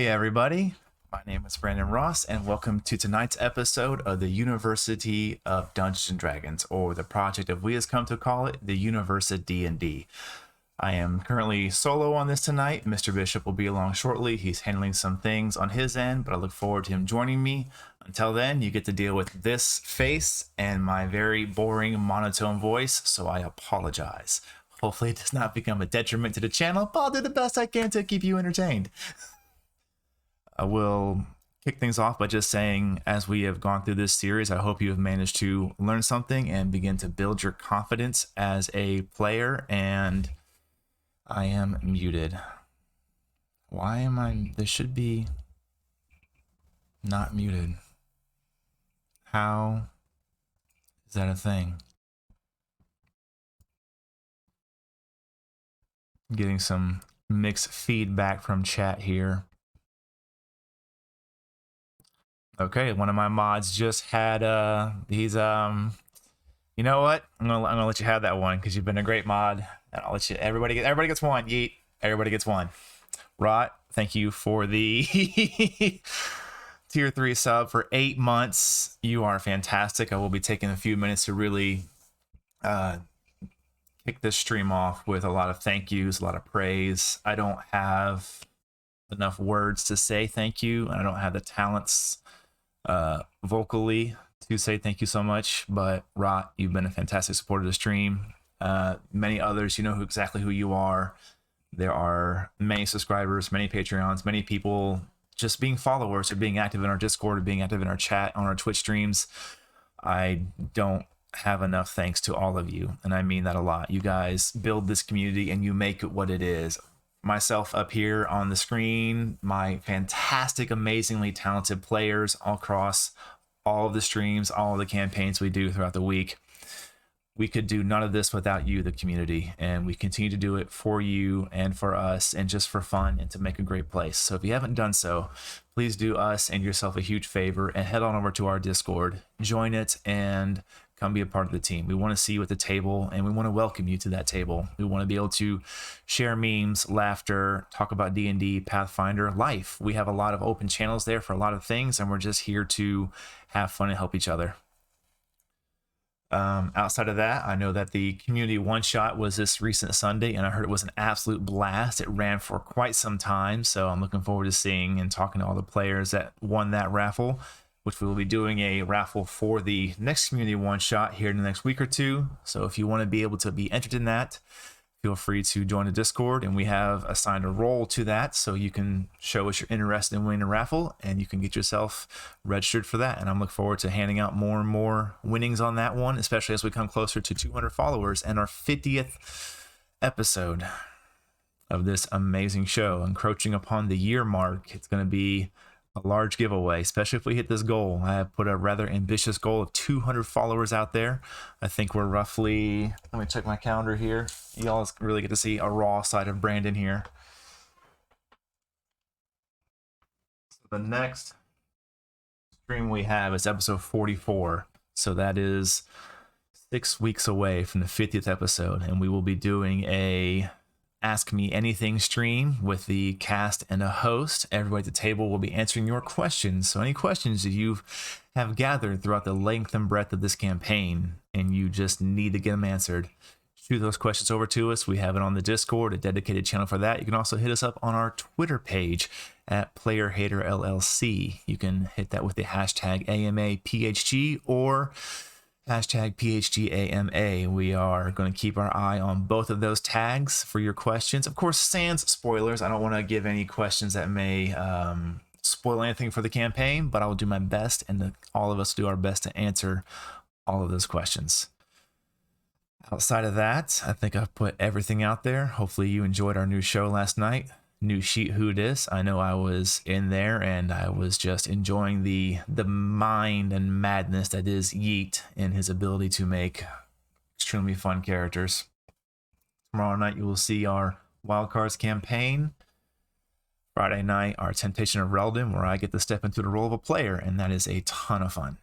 Hey everybody, my name is Brandon Ross and welcome to tonight's episode of the University of Dungeons & Dragons, or the project of we has come to call it the UniversiD&D. I am currently solo on this tonight. Mr. Bishop will be along shortly. He's handling some things on his end, but I look forward to him joining me. Until then, you get to deal with this face and my very boring monotone voice, so I apologize. Hopefully it does not become a detriment to the channel, but I'll do the best I can to keep you entertained. I will kick things off by just saying, as we have gone through this series, I hope you have managed to learn something and begin to build your confidence as a player. And I am muted. Why am I? This should be not muted. How is that a thing? I'm getting some mixed feedback from chat here. Okay, one of my mods just had he's you know what? I'm gonna let you have that one because you've been a great mod. And I'll let you everybody gets one. Yeet. Everybody gets one. Rot, thank you for the tier 3 sub for 8 months. You are fantastic. I will be taking a few minutes to really kick this stream off with a lot of thank yous, a lot of praise. I don't have enough words to say thank you, and I don't have the talents vocally to say thank you so much, but Rot, you've been a fantastic supporter of the stream. Many others, you know exactly who you are. There are many subscribers, many Patreons, many people just being followers or being active in our Discord or being active in our chat on our Twitch streams. I don't have enough thanks to all of you, and I mean that a lot. You guys build this community and you make it what it is. Myself up here on the screen, my fantastic, amazingly talented players all across all of the streams, all of the campaigns we do throughout the week. We could do none of this without you, the community, and we continue to do it for you and for us and just for fun and to make a great place. So if you haven't done so, please do us and yourself a huge favor and head on over to our Discord, join it, and come be a part of the team. We want to see you at the table, and we want to welcome you to that table. We want to be able to share memes, laughter, talk about D&D, Pathfinder, life. We have a lot of open channels there for a lot of things, and we're just here to have fun and help each other. Outside of that, I know that the community one-shot was this recent Sunday, and I heard it was an absolute blast. It ran for quite some time, so I'm looking forward to seeing and talking to all the players that won that raffle, which we will be doing a raffle for the next community one-shot here in the next week or two. So if you want to be able to be entered in that, feel free to join the Discord, and we have assigned a role to that, so you can show us you're interested in winning a raffle, and you can get yourself registered for that. And I'm looking forward to handing out more and more winnings on that one, especially as we come closer to 200 followers and our 50th episode of this amazing show, encroaching upon the year mark. It's going to be a large giveaway, especially if we hit this goal. I have put a rather ambitious goal of 200 followers out there. I think we're roughly, let me check my calendar here. Y'all really get to see a raw side of Brandon here. So the next stream we have is episode 44. So that is 6 weeks away from the 50th episode, and we will be doing a Ask Me Anything stream with the cast and a host. Everybody at the table will be answering your questions. So any questions that you have gathered throughout the length and breadth of this campaign and you just need to get them answered, shoot those questions over to us. We have it on the Discord, a dedicated channel for that. You can also hit us up on our Twitter page at PlayerHaterLLC. You can hit that with the hashtag AMAPHG or hashtag PHGAMA. We are going to keep our eye on both of those tags for your questions. Of course, sans spoilers. I don't want to give any questions that may spoil anything for the campaign, but I will do my best, and all of us do our best to answer all of those questions. Outside of that, I think I've put everything out there. Hopefully you enjoyed our new show last night. New sheet who dis. I know I was in there and I was just enjoying the mind and madness that is Yeet and his ability to make extremely fun characters. Tomorrow night you will see our Wildcards campaign. Friday night, our Temptation of Reldon, where I get to step into the role of a player, and that is a ton of fun.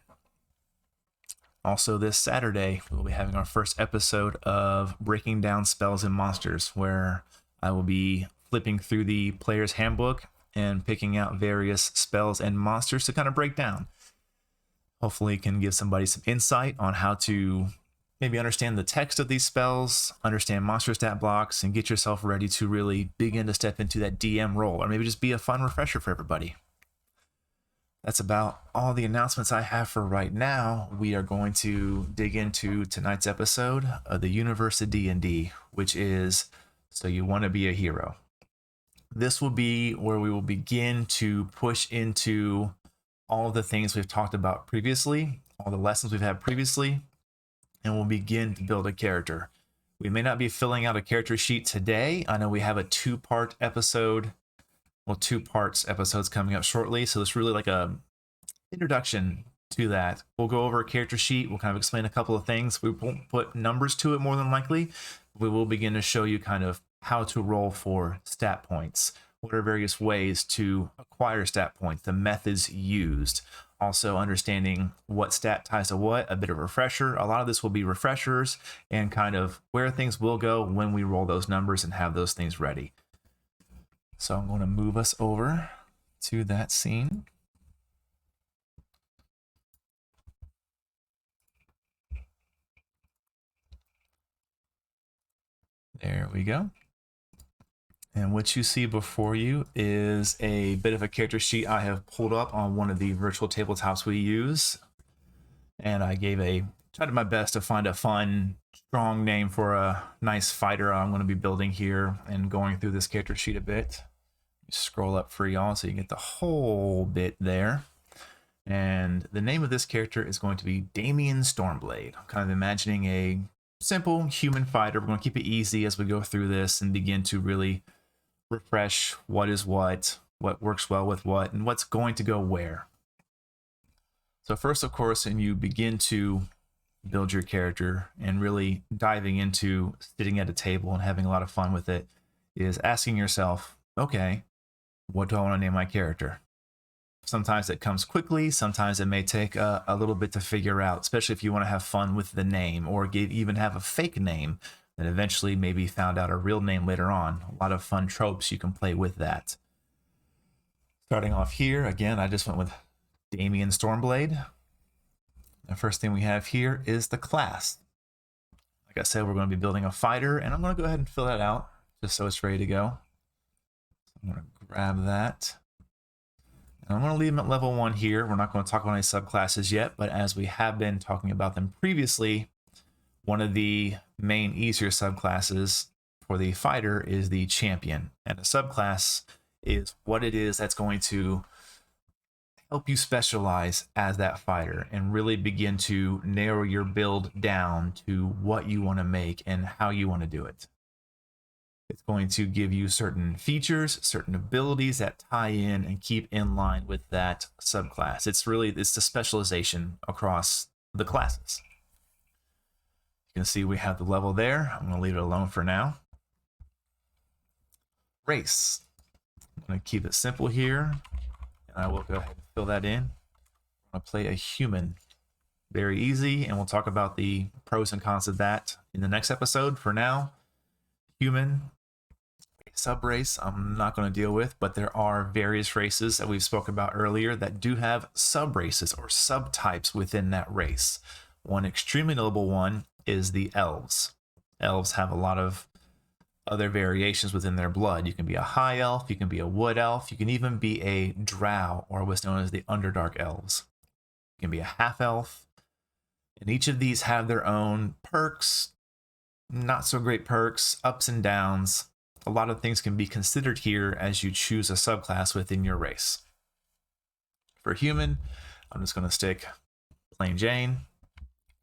Also this Saturday, we'll be having our first episode of Breaking Down Spells and Monsters, where I will be flipping through the player's handbook and picking out various spells and monsters to kind of break down. Hopefully it can give somebody some insight on how to maybe understand the text of these spells, understand monster stat blocks, and get yourself ready to really begin to step into that DM role, or maybe just be a fun refresher for everybody. That's about all the announcements I have for right now. We are going to dig into tonight's episode of the UniversiD&D, which is So You Want to Be a Hero. This will be where we will begin to push into all of the things we've talked about previously, all the lessons we've had previously, and we'll begin to build a character. We may not be filling out a character sheet today. I know we have a two-part episode, well, 2 parts episodes coming up shortly, so it's really like a introduction to that. We'll go over a character sheet. We'll kind of explain a couple of things. We won't put numbers to it more than likely. We will begin to show you kind of how to roll for stat points. What are various ways to acquire stat points, the methods used. Also understanding what stat ties to what, a bit of a refresher. A lot of this will be refreshers and kind of where things will go when we roll those numbers and have those things ready. So I'm going to move us over to that scene. There we go. And what you see before you is a bit of a character sheet I have pulled up on one of the virtual tabletops we use. And I tried my best to find a fun, strong name for a nice fighter I'm going to be building here and going through this character sheet a bit. Scroll up for y'all so you get the whole bit there. And the name of this character is going to be Damien Stormblade. I'm kind of imagining a simple human fighter. We're going to keep it easy as we go through this and begin to really refresh what is what works well with what, and what's going to go where. So first, of course, and you begin to build your character and really diving into sitting at a table and having a lot of fun with it, is asking yourself, okay, what do I want to name my character? Sometimes it comes quickly. Sometimes it may take a little bit to figure out, especially if you want to have fun with the name or even have a fake name that eventually maybe found out a real name later on. A lot of fun tropes you can play with that. Starting off here, again, I just went with Damien Stormblade. The first thing we have here is the class. Like I said, we're going to be building a fighter, and I'm going to go ahead and fill that out just so it's ready to go. I'm going to grab that. And I'm going to leave them at level 1 here. We're not going to talk about any subclasses yet, but as we have been talking about them previously, one of the main easier subclasses for the fighter is the champion. And a subclass is what it is that's going to help you specialize as that fighter and really begin to narrow your build down to what you want to make and how you want to do it. It's going to give you certain features, certain abilities that tie in and keep in line with that subclass. It's the specialization across the classes. You can see we have the level there. I'm going to leave it alone for now. Race. I'm going to keep it simple here. And I will go ahead and fill that in. I'm going to play a human. Very easy, and we'll talk about the pros and cons of that in the next episode. For now, human. Sub-race I'm not going to deal with, but there are various races that we've spoken about earlier that do have sub-races or subtypes within that race. One extremely notable one is the elves. Elves have a lot of other variations within their blood. You can be a high elf, you can be a wood elf, you can even be a drow, or what's known as the Underdark elves. You can be a half elf, and each of these have their own perks, not so great perks, ups and downs. A lot of things can be considered here as you choose a subclass within your race. For human, I'm just going to stick plain Jane.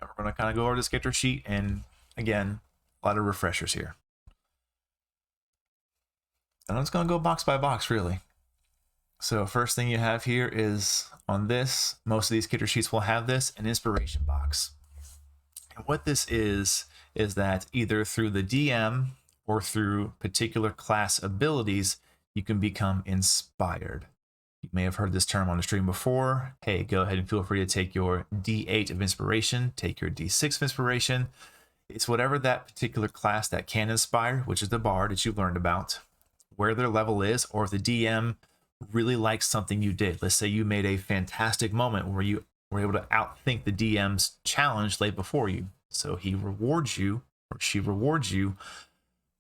And we're going to kind of go over this character sheet, and again, a lot of refreshers here. And I'm just going to go box by box, really. So first thing you have here is on this, most of these character sheets will have this, an inspiration box. And what this is that either through the DM or through particular class abilities, you can become inspired. You may have heard this term on the stream before. Hey, go ahead and feel free to take your D8 of inspiration, take your D6 of inspiration. It's whatever that particular class that can inspire, which is the bard that you've learned about, where their level is, or if the DM really likes something you did. Let's say you made a fantastic moment where you were able to outthink the DM's challenge laid before you. So he rewards you, or she rewards you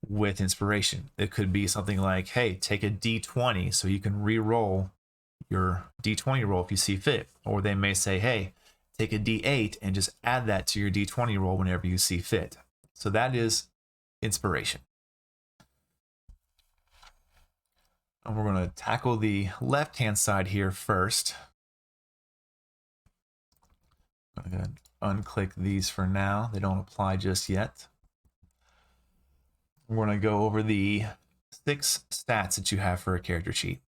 with inspiration. It could be something like, hey, take a D20 so you can re-roll your D20 roll if you see fit. Or they may say, hey, take a D8 and just add that to your D20 roll whenever you see fit. So that is inspiration. And we're going to tackle the left-hand side here first. I'm going to unclick these for now. They don't apply just yet. We're going to go over the 6 stats that you have for a character sheet.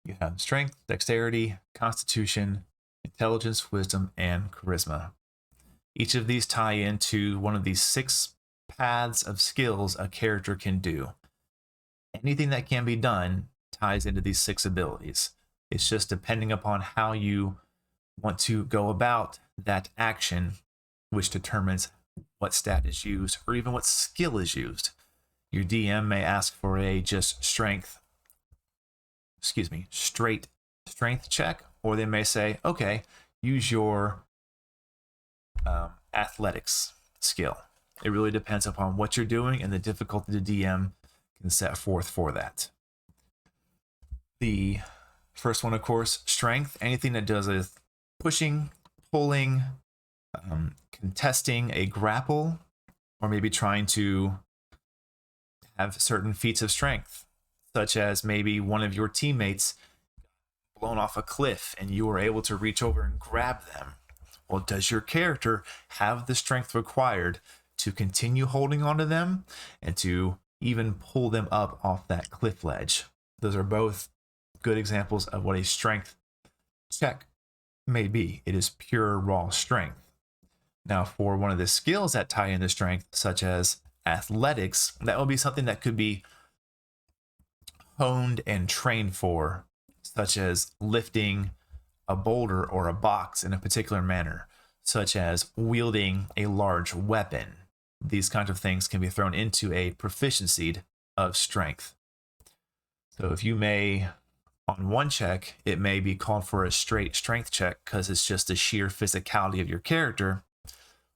You have strength, dexterity, constitution, intelligence, wisdom, and charisma. Each of these tie into one of these 6 paths of skills a character can do. Anything that can be done ties into these 6 abilities. It's just depending upon how you want to go about that action, which determines what stat is used or even what skill is used. Your DM may ask for a just straight strength check, or they may say, okay, use your athletics skill. It really depends upon what you're doing and the difficulty the DM can set forth for that. The first one, of course, strength. Anything that does with pushing, pulling, contesting a grapple, or maybe trying to have certain feats of strength, such as maybe one of your teammates blown off a cliff and you were able to reach over and grab them. Well, does your character have the strength required to continue holding onto them and to even pull them up off that cliff ledge? Those are both good examples of what a strength check may be. It is pure raw strength. Now, for one of the skills that tie into strength, such as athletics, that will be something that could be honed and trained for, such as lifting a boulder or a box in a particular manner, such as wielding a large weapon. These kinds of things can be thrown into a proficiency of strength. So if you may, on one check, it may be called for a straight strength check because it's just the sheer physicality of your character,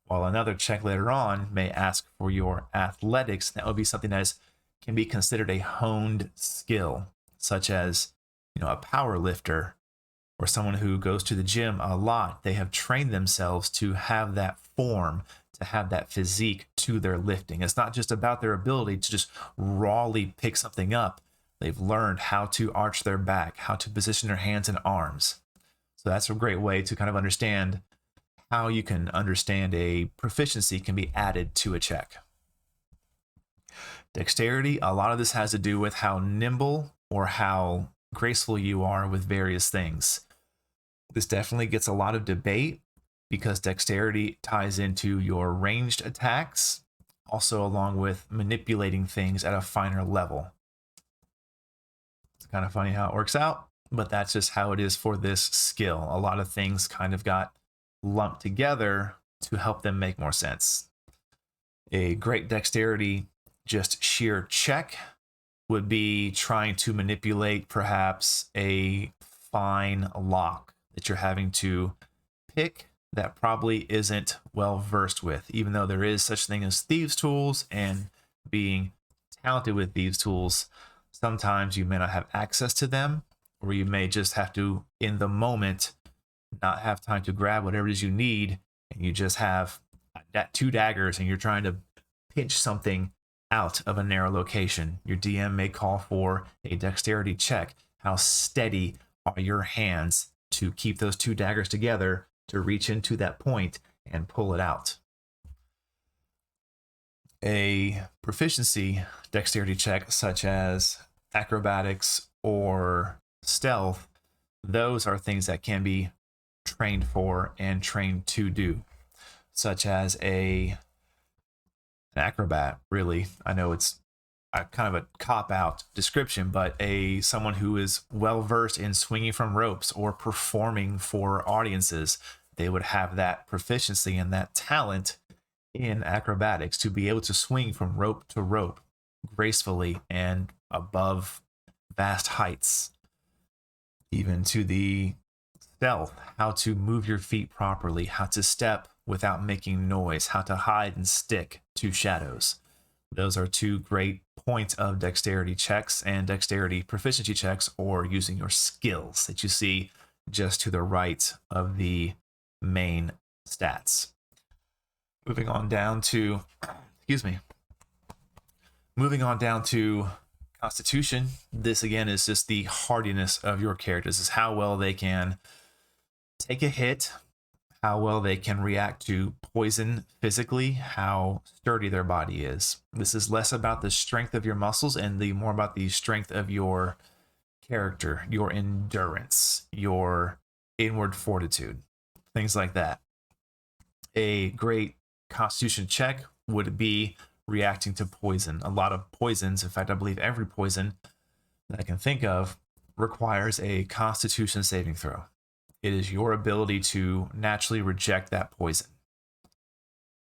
while another check later on may ask for your athletics. That would be something that can be considered a honed skill, such as a power lifter or someone who goes to the gym a lot. They have trained themselves to have that form, to have that physique to their lifting. It's not just about their ability to just rawly pick something up. They've learned how to arch their back, how to position their hands and arms. So that's a great way to kind of understand how you can understand a proficiency can be added to a check. Dexterity, a lot of this has to do with how nimble or how graceful you are with various things. This definitely gets a lot of debate because dexterity ties into your ranged attacks, also along with manipulating things at a finer level. It's kind of funny how it works out, but that's just how it is for this skill. A lot of things kind of got lumped together to help them make more sense. A great dexterity, just sheer check, would be trying to manipulate perhaps a fine lock that you're having to pick that probably isn't well versed with, even though there is such thing as thieves' tools, and being talented with thieves' tools, sometimes you may not have access to them, or you may just have to, in the moment, not have time to grab whatever it is you need, and you just have 2 daggers and you're trying to pinch something out of a narrow location. Your DM may call for a dexterity check. How steady are your hands to keep those 2 daggers together to reach into that point and pull it out? A proficiency dexterity check, such as acrobatics or stealth, those are things that can be trained for and trained to do, such as an acrobat. Really, I know it's kind of a cop-out description, but someone who is well versed in swinging from ropes or performing for audiences, they would have that proficiency and that talent in acrobatics to be able to swing from rope to rope gracefully and above vast heights. even to the stealth, how to move your feet properly, how to step without making noise, how to hide and stick to shadows. Those are two great points of dexterity checks and dexterity proficiency checks, or using your skills that you see just to the right of the main stats. Moving on down to, moving on down to Constitution. This again is just the hardiness of your characters. This is how well they can take a hit, how well they can react to poison physically, how sturdy their body is. This is less about the strength of your muscles and the more about the strength of your character, your endurance, your inward fortitude, things like that. A great Constitution check would be reacting to poison. A lot of poisons, in fact, I believe every poison that I can think of requires a Constitution saving throw. It is your ability to naturally reject that poison.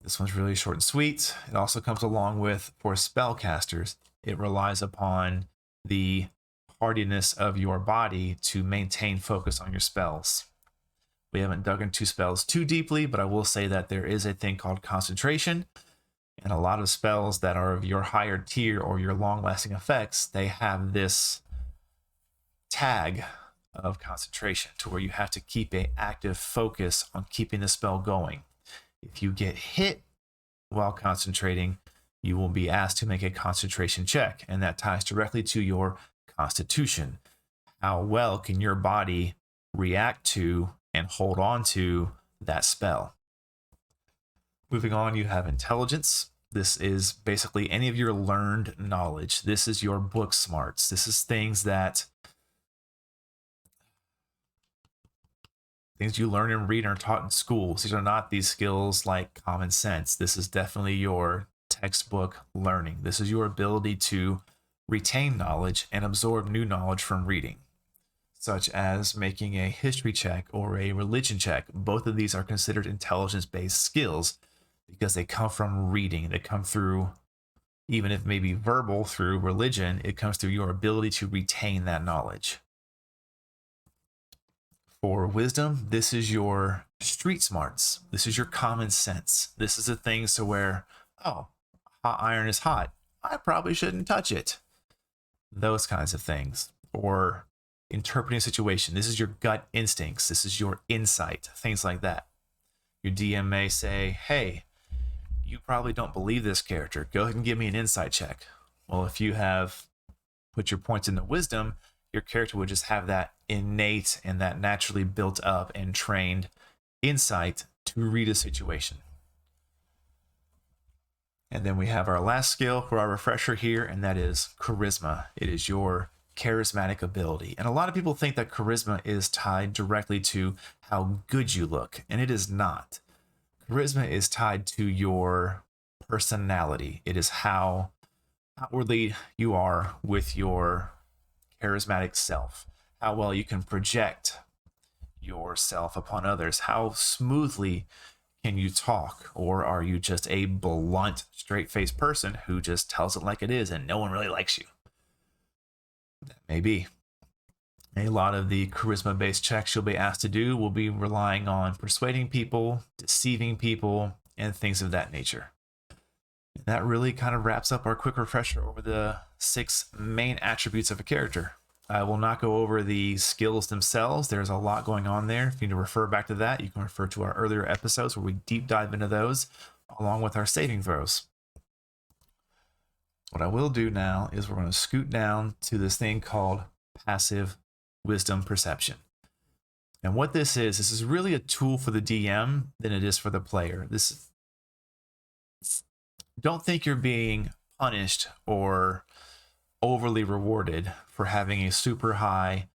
This one's really short and sweet. It also comes along with, for spellcasters, it relies upon the hardiness of your body to maintain focus on your spells. We haven't dug into spells too deeply, but I will say that there is a thing called concentration, and a lot of spells that are of your higher tier or your long-lasting effects, they have this tag of concentration to where you have to keep an active focus on keeping the spell going. If you get hit while concentrating, you will be asked to make a concentration check, and that ties directly to your Constitution. How well can your body react to and hold on to that spell? Moving on, you have Intelligence. This is basically any of your learned knowledge. This is your book smarts. This is things you learn and read and are taught in schools. These are not these skills like common sense. This is definitely your textbook learning. This is your ability to retain knowledge and absorb new knowledge from reading, such as making a history check or a religion check. Both of these are considered intelligence-based skills because they come from reading. They come through, even if maybe verbal through religion, it comes through your ability to retain that knowledge. For wisdom, this is your street smarts. This is your common sense. This is the things to where, oh, hot iron is hot. I probably shouldn't touch it. Those kinds of things. Or interpreting a situation. This is your gut instincts. This is your insight. Things like that. Your DM may say, hey, you probably don't believe this character. Go ahead and give me an insight check. Well, if you have put your points into wisdom, your character would just have that innate and that naturally built up and trained insight to read a situation. And then we have our last skill for our refresher here, and that is charisma. It is your charismatic ability. And a lot of people think that charisma is tied directly to how good you look, and it is not. Charisma is tied to your personality. It is how outwardly you are with your charismatic self, how well you can project yourself upon others, how smoothly can you talk, or are you just a blunt, straight-faced person who just tells it like it is and no one really likes you? That may be. A lot of the charisma-based checks you'll be asked to do will be relying on persuading people, deceiving people, and things of that nature. And that really kind of wraps up our quick refresher over the 6 main attributes of a character. I will not go over the skills themselves. There's a lot going on there. If you need to refer back to that, you can refer to our earlier episodes where we deep dive into those, along with our saving throws. What I will do now is we're going to scoot down to this thing called passive wisdom perception. And what this is really a tool for the DM than it is for the player. Don't think you're being punished or overly rewarded for having a super high,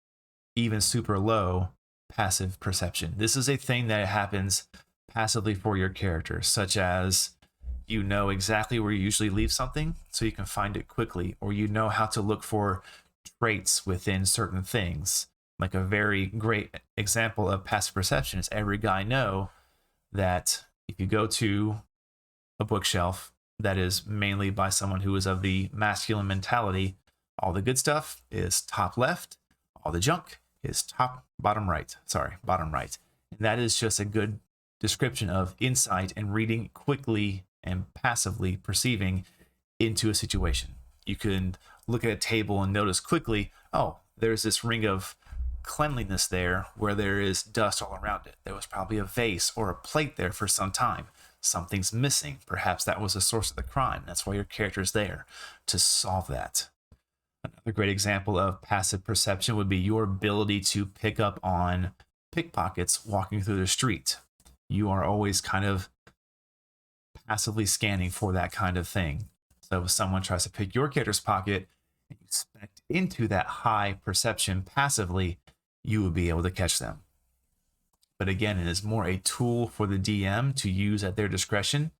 even super low passive perception. This is a thing that happens passively for your character, such as you know exactly where you usually leave something so you can find it quickly, or you know how to look for traits within certain things. Like a very great example of passive perception is every guy know that if you go to a bookshelf that is mainly by someone who is of the masculine mentality, all the good stuff is top left, all the junk is bottom right. And that is just a good description of insight and reading quickly and passively perceiving into a situation. You can look at a table and notice quickly, oh, there's this ring of cleanliness there where there is dust all around it. There was probably a vase or a plate there for some time. Something's missing. Perhaps that was the source of the crime. That's why your character's there, to solve that. Another great example of passive perception would be your ability to pick up on pickpockets walking through the street. You are always kind of passively scanning for that kind of thing. So if someone tries to pick your character's pocket and you spec into that high perception passively, you would be able to catch them. But again, it is more a tool for the DM to use at their discretion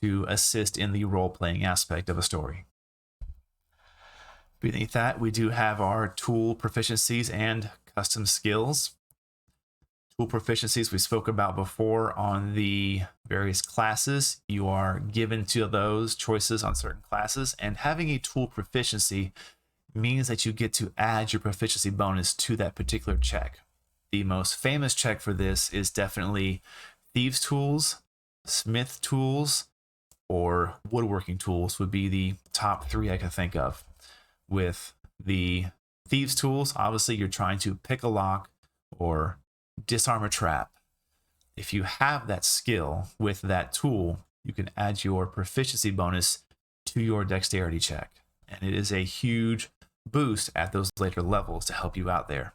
to assist in the role-playing aspect of a story. Beneath that, we do have our tool proficiencies and custom skills. Tool proficiencies we spoke about before on the various classes. You are given to those choices on certain classes, and having a tool proficiency means that you get to add your proficiency bonus to that particular check. The most famous check for this is definitely Thieves' Tools, Smith Tools, or Woodworking Tools would be the top three I can think of. With the Thieves' Tools, obviously you're trying to pick a lock or disarm a trap. If you have that skill with that tool, you can add your proficiency bonus to your dexterity check. And it is a huge boost at those later levels to help you out there.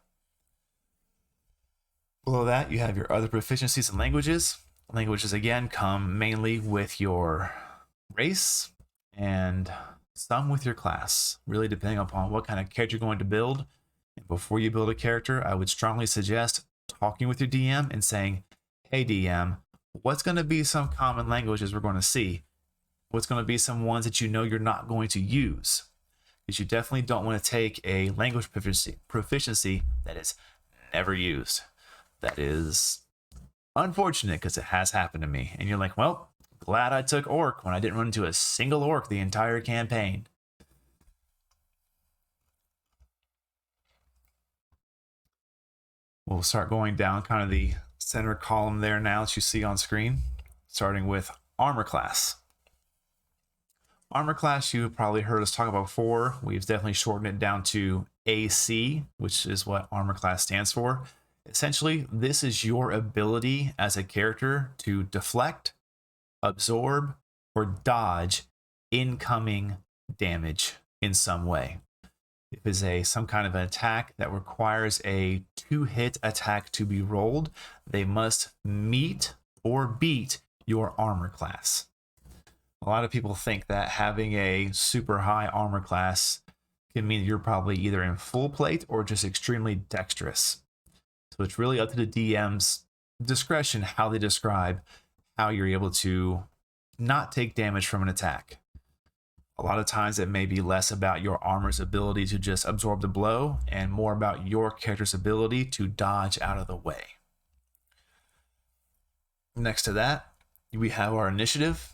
Below that, you have your other proficiencies in languages. Languages, again, come mainly with your race and some with your class, really depending upon what kind of character you're going to build. And before you build a character, I would strongly suggest talking with your DM and saying, hey DM, what's going to be some common languages we're going to see? What's going to be some ones that you know you're not going to use? Because you definitely don't want to take a language proficiency that is never used. That is unfortunate because it has happened to me. And you're like, well, glad I took Orc when I didn't run into a single Orc the entire campaign. We'll start going down kind of the center column there now that you see on screen, starting with Armor Class. Armor Class, you've probably heard us talk about before. We've definitely shortened it down to AC, which is what Armor Class stands for. Essentially, this is your ability as a character to deflect, absorb, or dodge incoming damage in some way. If it's some kind of an attack that requires a 2-hit attack to be rolled, they must meet or beat your armor class. A lot of people think that having a super high armor class can mean you're probably either in full plate or just extremely dexterous. So it's really up to the DM's discretion how they describe how you're able to not take damage from an attack. A lot of times it may be less about your armor's ability to just absorb the blow and more about your character's ability to dodge out of the way. Next to that, we have our initiative.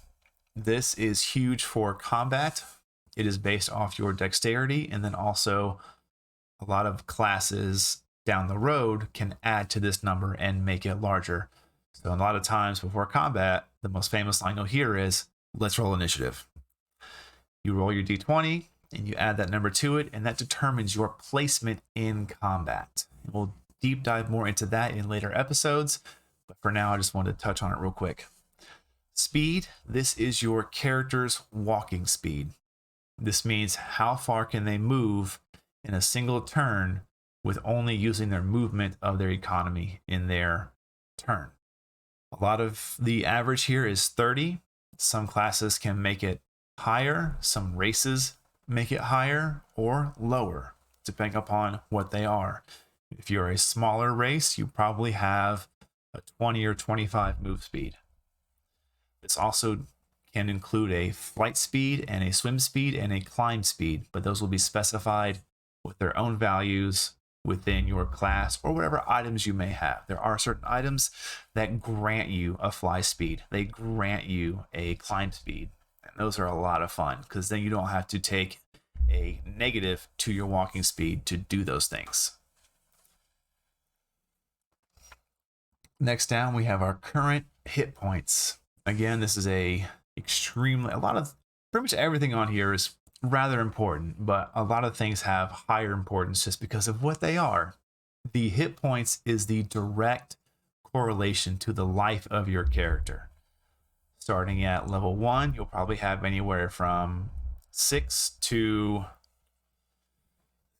This is huge for combat. It is based off your dexterity, and then also a lot of classes down the road can add to this number and make it larger. So a lot of times before combat, the most famous line you'll hear is, let's roll initiative. You roll your d20 and you add that number to it, and that determines your placement in combat. We'll deep dive more into that in later episodes, but for now I just wanted to touch on it real quick. Speed, this is your character's walking speed. This means how far can they move in a single turn with only using their movement of their economy in their turn. A lot of the average here is 30. Some classes can make it higher, some races make it higher or lower, depending upon what they are. If you're a smaller race, you probably have a 20 or 25 move speed. This also can include a flight speed and a swim speed and a climb speed, but those will be specified with their own values within your class or whatever items you may have. There are certain items that grant you a fly speed. They grant you a climb speed. And those are a lot of fun because then you don't have to take a negative to your walking speed to do those things. Next down, we have our current hit points. Again, this is pretty much everything on here is rather important, but a lot of things have higher importance just because of what they are. The hit points is the direct correlation to the life of your character. Starting at level 1, you'll probably have anywhere from 6 to,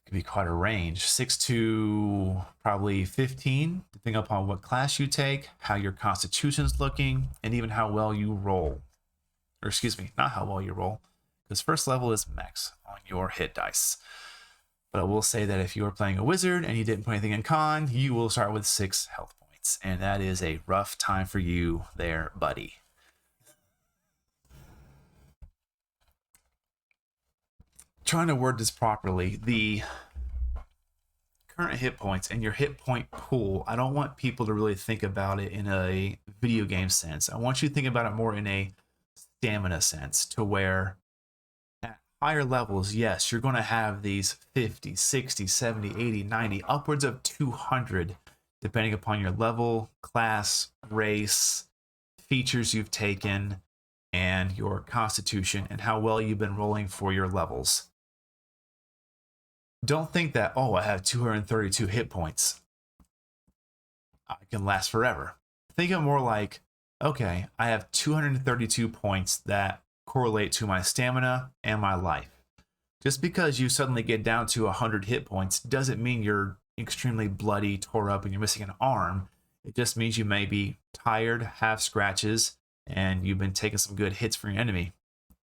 could be quite a range, 6 to probably 15, depending upon what class you take, how your constitution's looking, and even how well you roll. Or excuse me, not how well you roll, because first level is max on your hit dice. But I will say that if you are playing a wizard and you didn't put anything in con, you will start with 6 health points, and that is a rough time for you there, buddy. Trying to word this properly, the current hit points and your hit point pool, I don't want people to really think about it in a video game sense. I want you to think about it more in a stamina sense, to where at higher levels, yes, you're going to have these 50, 60, 70, 80, 90, upwards of 200, depending upon your level, class, race, features you've taken, and your constitution, and how well you've been rolling for your levels. Don't think that, oh, I have 232 hit points, I can last forever. Think of it more like, okay, I have 232 points that correlate to my stamina and my life. Just because you suddenly get down to 100 hit points doesn't mean you're extremely bloody, tore up, and you're missing an arm. It just means you may be tired, have scratches, and you've been taking some good hits from your enemy.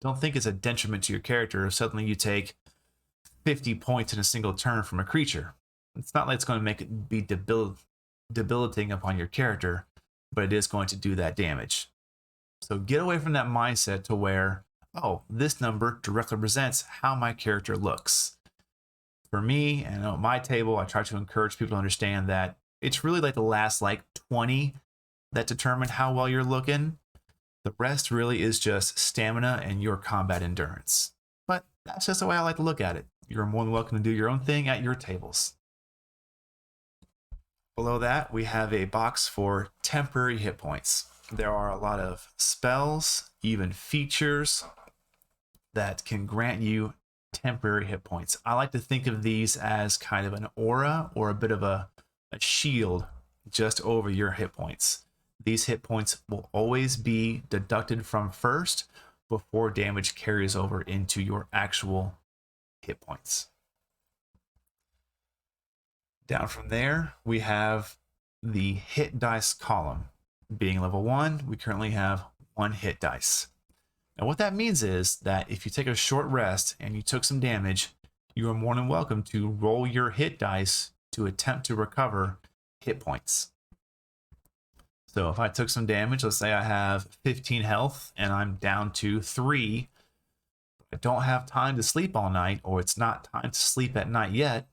Don't think it's a detriment to your character if suddenly you take 50 points in a single turn from a creature. It's not like it's going to make it be debilitating upon your character, but it is going to do that damage. So get away from that mindset to where, oh, this number directly represents how my character looks. For me, and at my table, I try to encourage people to understand that it's really like the last 20 that determine how well you're looking. The rest really is just stamina and your combat endurance. But that's just the way I like to look at it. You're more than welcome to do your own thing at your tables. Below that, we have a box for temporary hit points. There are a lot of spells, even features, that can grant you temporary hit points. I like to think of these as kind of an aura or a bit of a shield just over your hit points. These hit points will always be deducted from first before damage carries over into your actual hit points. Down from there, we have the hit dice column. Being level 1, we currently have 1 hit dice. Now what that means is that if you take a short rest and you took some damage, you are more than welcome to roll your hit dice to attempt to recover hit points. So if I took some damage, let's say I have 15 health and I'm down to 3, I don't have time to sleep all night, or it's not time to sleep at night yet,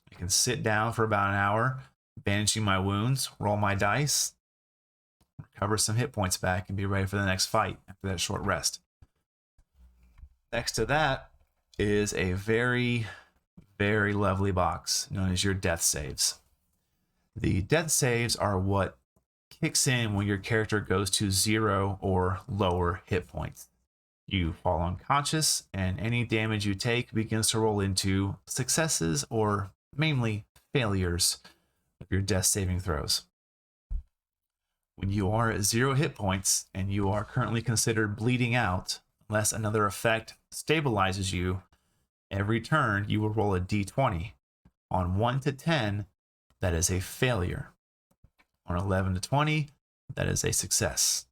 I can sit down for about an hour, bandaging my wounds, roll my dice, recover some hit points back, and be ready for the next fight after that short rest. Next to that is a very, very lovely box known as your death saves. The death saves are what kicks in when your character goes to 0 or lower hit points. You fall unconscious, and any damage you take begins to roll into successes or mainly failures of your death saving throws. When you are at 0 hit points and you are currently considered bleeding out, unless another effect stabilizes you, every turn you will roll a d20. On 1 to 10, that is a failure. On 11 to 20, that is a success.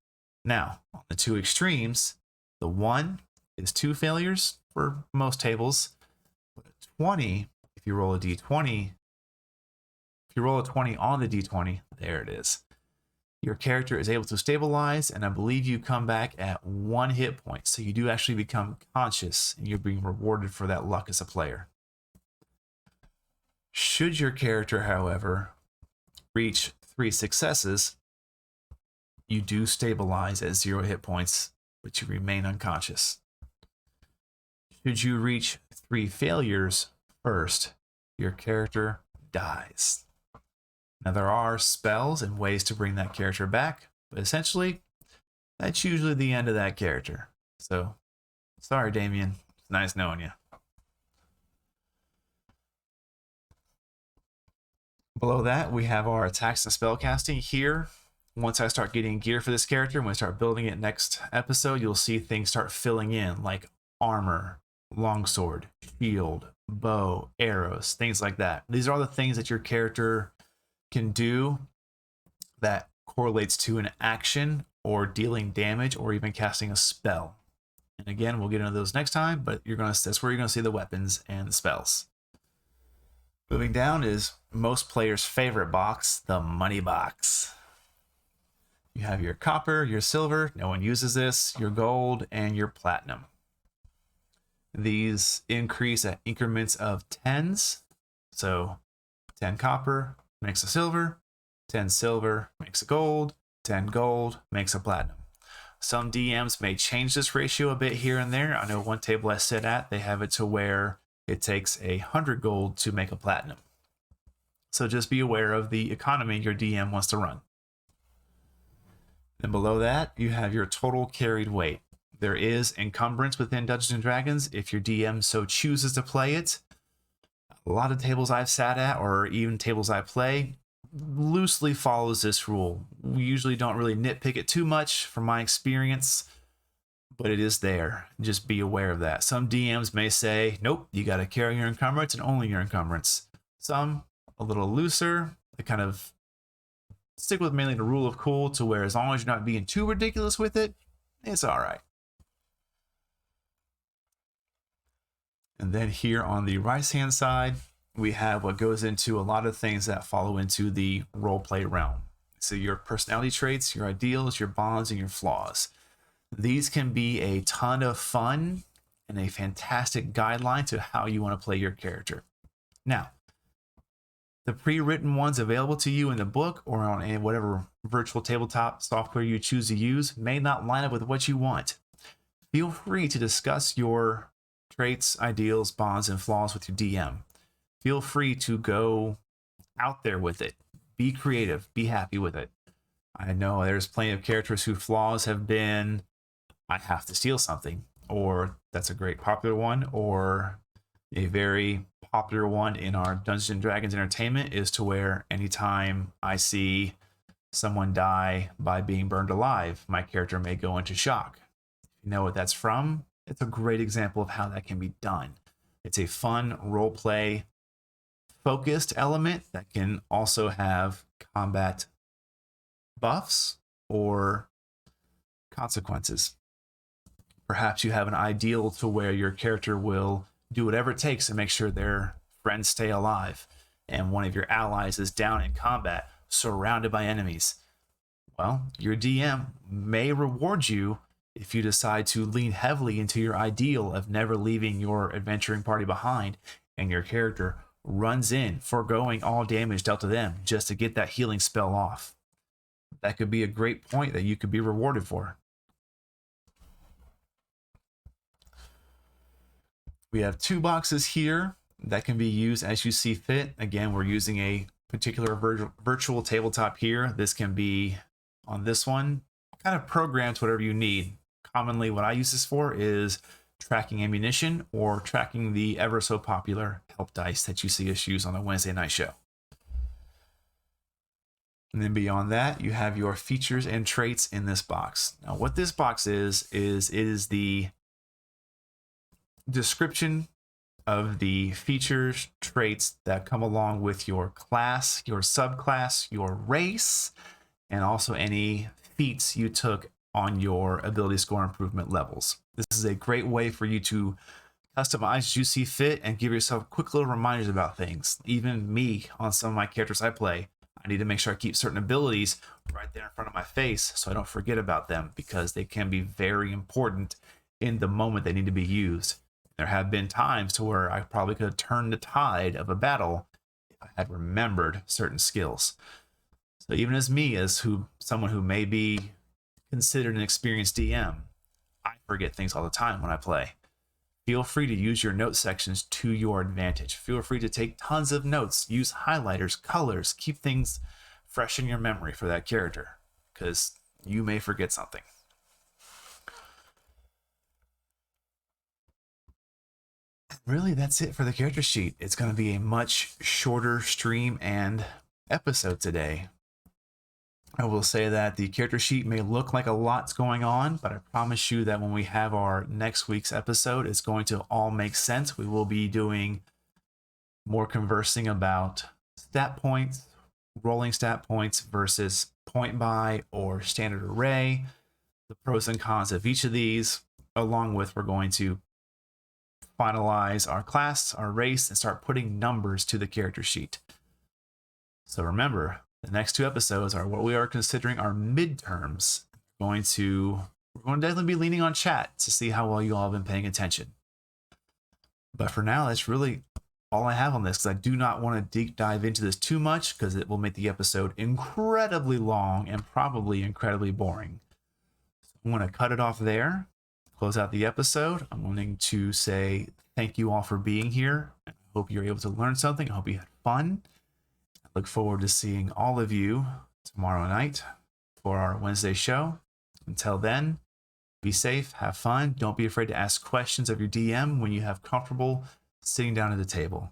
Now, on the two extremes, the 1 is 2 failures for most tables, but a 20, if you roll a d20, if you roll a 20 on the d20, there it is. Your character is able to stabilize, and I believe you come back at 1 hit point. So you do actually become conscious, and you're being rewarded for that luck as a player. Should your character, however, reach 3 successes, you do stabilize at 0 hit points, but you remain unconscious. Should you reach 3 failures first, your character dies. Now, there are spells and ways to bring that character back, but essentially, that's usually the end of that character. So, sorry, Damien. It's nice knowing you. Below that, we have our attacks and spellcasting here. Once I start getting gear for this character, when I start building it next episode, you'll see things start filling in, like armor, longsword, shield, bow, arrows, things like that. These are all the things that your character can do that correlates to an action or dealing damage or even casting a spell. And again, we'll get into those next time, but that's where you're gonna see the weapons and the spells. Moving down is most players' favorite box, the money box. You have your copper, your silver, no one uses this, your gold, and your platinum. These increase at increments of tens. So 10 copper makes a silver, 10 silver makes a gold, 10 gold makes a platinum. Some DMs may change this ratio a bit here and there. I know one table I sit at, they have it to where it takes 100 gold to make a platinum. So just be aware of the economy your DM wants to run. Then below that, you have your total carried weight. There is encumbrance within Dungeons & Dragons if your DM so chooses to play it. A lot of tables I've sat at, or even tables I play, loosely follows this rule. We usually don't really nitpick it too much from my experience, but it is there. Just be aware of that. Some DMs may say, nope, you got to carry your encumbrance and only your encumbrance. Some, a little looser, they kind of stick with mainly the rule of cool to where as long as you're not being too ridiculous with it, it's all right. And then here on the right-hand side, we have what goes into a lot of things that follow into the roleplay realm. So your personality traits, your ideals, your bonds, and your flaws. These can be a ton of fun and a fantastic guideline to how you want to play your character. Now, the pre-written ones available to you in the book or on whatever virtual tabletop software you choose to use may not line up with what you want. Feel free to discuss your traits, ideals, bonds, and flaws with your DM. Feel free to go out there with it. Be creative. Be happy with it. I know there's plenty of characters whose flaws have been, I have to steal something, or that's a great popular one, or a very popular one in our Dungeons & Dragons entertainment is to where anytime I see someone die by being burned alive, my character may go into shock. If you know what that's from, it's a great example of how that can be done. It's a fun role play focused element that can also have combat buffs or consequences. Perhaps you have an ideal to where your character will do whatever it takes to make sure their friends stay alive, and one of your allies is down in combat, surrounded by enemies. Well, your DM may reward you if you decide to lean heavily into your ideal of never leaving your adventuring party behind, and your character runs in, foregoing all damage dealt to them just to get that healing spell off. That could be a great point that you could be rewarded for. We have 2 boxes here that can be used as you see fit. Again, we're using a particular virtual tabletop here. This can be on this one, kind of programmed to whatever you need. Commonly, what I use this for is tracking ammunition or tracking the ever so popular help dice that you see us use on a Wednesday night show. And then beyond that, you have your features and traits in this box. Now, what this box is it is the description of the features, traits that come along with your class, your subclass, your race, and also any feats you took on your ability score improvement levels. This is a great way for you to customize as you see fit and give yourself quick little reminders about things. Even me, on some of my characters I play, I need to make sure I keep certain abilities right there in front of my face so I don't forget about them, because they can be very important in the moment they need to be used. There have been times to where I probably could have turned the tide of a battle if I had remembered certain skills. So even as me, someone who may be considered an experienced DM, I forget things all the time when I play. Feel free to use your note sections to your advantage. Feel free to take tons of notes, use highlighters, colors, keep things fresh in your memory for that character, because you may forget something. Really, that's it for the character sheet. It's going to be a much shorter stream and episode today. I will say that the character sheet may look like a lot's going on, but I promise you that when we have our next week's episode, it's going to all make sense. We will be doing more conversing about stat points, rolling stat points versus point buy or standard array, the pros and cons of each of these, along with we're going to finalize our class, our race, and start putting numbers to the character sheet. So remember, the next 2 episodes are what we are considering our midterms. We're going to definitely be leaning on chat to see how well you all have been paying attention. But for now, that's really all I have on this, because I do not want to deep dive into this too much, because it will make the episode incredibly long and probably incredibly boring. So I'm going to cut it off there, close out the episode. I'm going to say thank you all for being here. I hope you're able to learn something. I hope you had fun. I look forward to seeing all of you tomorrow night for our Wednesday show. Until then, be safe, have fun. Don't be afraid to ask questions of your DM when you have comfortable sitting down at the table.